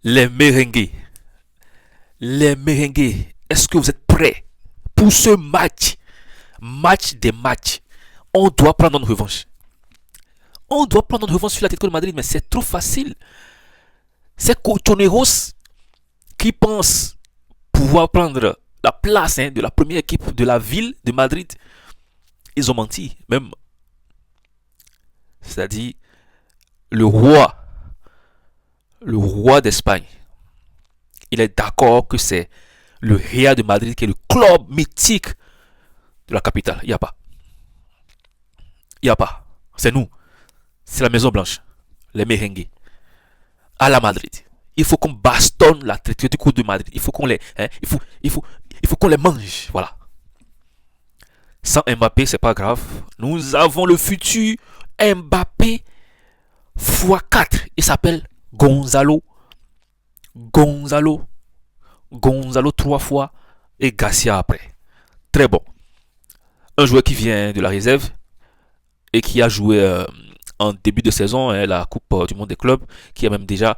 Les merengues. Les merengues. Est-ce que vous êtes prêts pour ce match? Match des matchs. On doit prendre notre revanche. On doit prendre notre revanche sur l'Atlético de Madrid, mais c'est trop facile. C'est Cochoneros qui pense pouvoir prendre la place de la première équipe de la ville de Madrid. Ils ont menti, même. C'est-à-dire, le roi, le roi d'Espagne, il est d'accord que c'est le Real de Madrid qui est le club mythique de la capitale. Il n'y a pas. Il n'y a pas. C'est nous. C'est la Maison Blanche. Les merengues. À la Madrid. Il faut qu'on bastonne l'Atlético de Madrid. Il faut qu'on les, il faut qu'on les mange. Voilà. Sans Mbappé, c'est pas grave. Nous avons le futur Mbappé x4. Il s'appelle Gonzalo. Gonzalo. Gonzalo 3 fois. Et Garcia après. Très bon. Un joueur qui vient de la réserve et qui a joué en début de saison la Coupe du Monde des clubs, qui a même déjà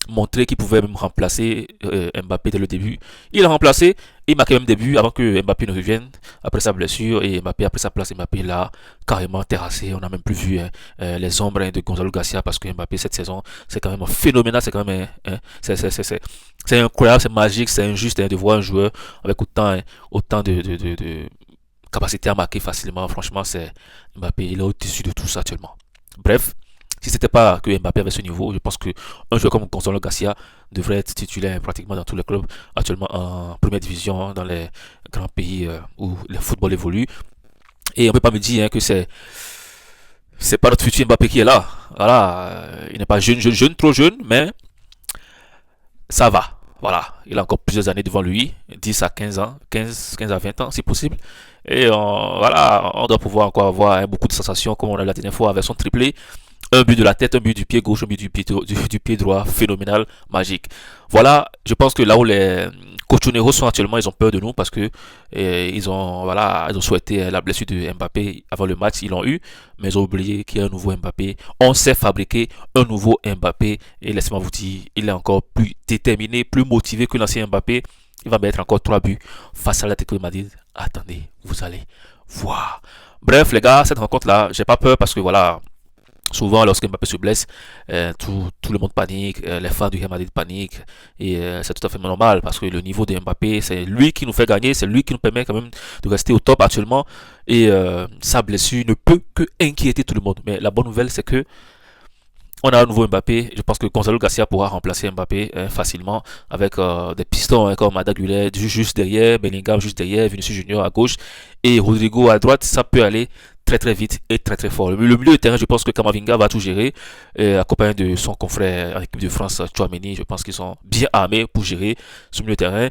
montré qu'il pouvait même remplacer Mbappé dès le début. Il a remplacé, il marquait même début avant que Mbappé ne revienne après sa blessure, et Mbappé après sa place, Mbappé l'a carrément terrassé. On n'a même plus vu les ombres de Gonzalo Garcia, parce que Mbappé cette saison c'est quand même phénoménal, c'est quand même c'est incroyable, c'est magique, c'est injuste de voir un joueur avec autant de capacité à marquer facilement. Franchement, c'est Mbappé, il est au-dessus de tout ça actuellement. Bref, si c'était pas que Mbappé avait ce niveau, je pense que un joueur comme Gonzalo Garcia devrait être titulaire pratiquement dans tous les clubs actuellement en première division, dans les grands pays où le football évolue. Et on peut pas me dire que c'est pas notre futur Mbappé qui est là. Voilà, il n'est pas jeune, trop jeune, mais ça va. Voilà, il a encore plusieurs années devant lui, 10 à 15 ans, 15 à 20 ans si possible. Et voilà, on doit pouvoir encore avoir beaucoup de sensations comme on a la dernière fois avec son triplé. Un but de la tête, un but du pied gauche, un but du pied droit, phénoménal, magique. Voilà, je pense que là où les Cochoneros sont actuellement, ils ont peur de nous parce que ils ont souhaité la blessure de Mbappé avant le match, ils l'ont eu, mais ils ont oublié qu'il y a un nouveau Mbappé. On sait fabriquer un nouveau Mbappé, et laissez-moi vous dire, il est encore plus déterminé, plus motivé que l'ancien Mbappé. Il va mettre encore 3 buts face à l'Atlético de Madrid. Attendez, vous allez voir. Bref, les gars, cette rencontre-là, j'ai pas peur parce que voilà, souvent, lorsque Mbappé se blesse, tout le monde panique, les fans du Real Madrid paniquent, et c'est tout à fait normal parce que le niveau de Mbappé, c'est lui qui nous fait gagner, c'est lui qui nous permet quand même de rester au top actuellement, et sa blessure ne peut que inquiéter tout le monde. Mais la bonne nouvelle, c'est que on a un nouveau Mbappé. Je pense que Gonzalo Garcia pourra remplacer Mbappé facilement avec des pistons comme Arda Güler juste derrière, Bellingham juste derrière, Vinicius Junior à gauche et Rodrigo à droite. Ça peut aller très très vite et très très fort. Le milieu de terrain, je pense que Kamavinga va tout gérer, accompagné de son confrère en équipe de France, Chouameni. Je pense qu'ils sont bien armés pour gérer ce milieu de terrain.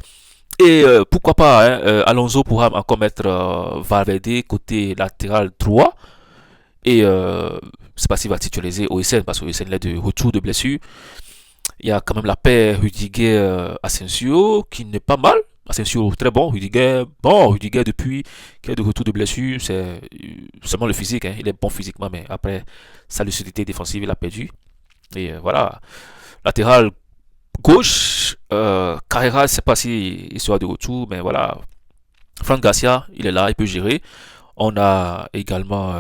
Et pourquoi pas, Alonso pourra encore mettre Valverde côté latéral droit. Et c'est pas s'il va titulariser OSN parce que OSN est de retour de blessure. Il y a quand même la paire Rudiger-Asensio qui n'est pas mal. Asensio très bon, Rudiger depuis qu'il est de retour de blessure, c'est seulement le physique, il est bon physiquement, mais après sa lucidité défensive il a perdu. Et voilà, latéral gauche, Carrera, je ne sais pas s'il sera de retour, mais voilà, Franck Garcia, il est là, il peut gérer. On a également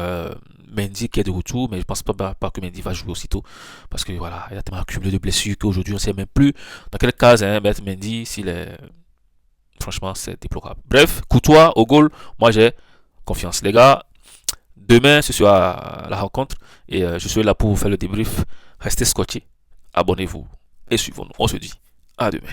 Mendy qui est de retour, mais je pense pas que Mendy va jouer aussitôt parce que voilà, il a tellement accumulé de blessures qu'aujourd'hui on ne sait même plus dans quelle case mettre Mendy s'il est. Franchement, c'est déplorable. Bref, Courtois au goal, moi j'ai confiance. Les gars, demain ce sera la rencontre et je serai là pour vous faire le débrief. Restez scotchés, abonnez-vous et suivons-nous. On se dit à demain.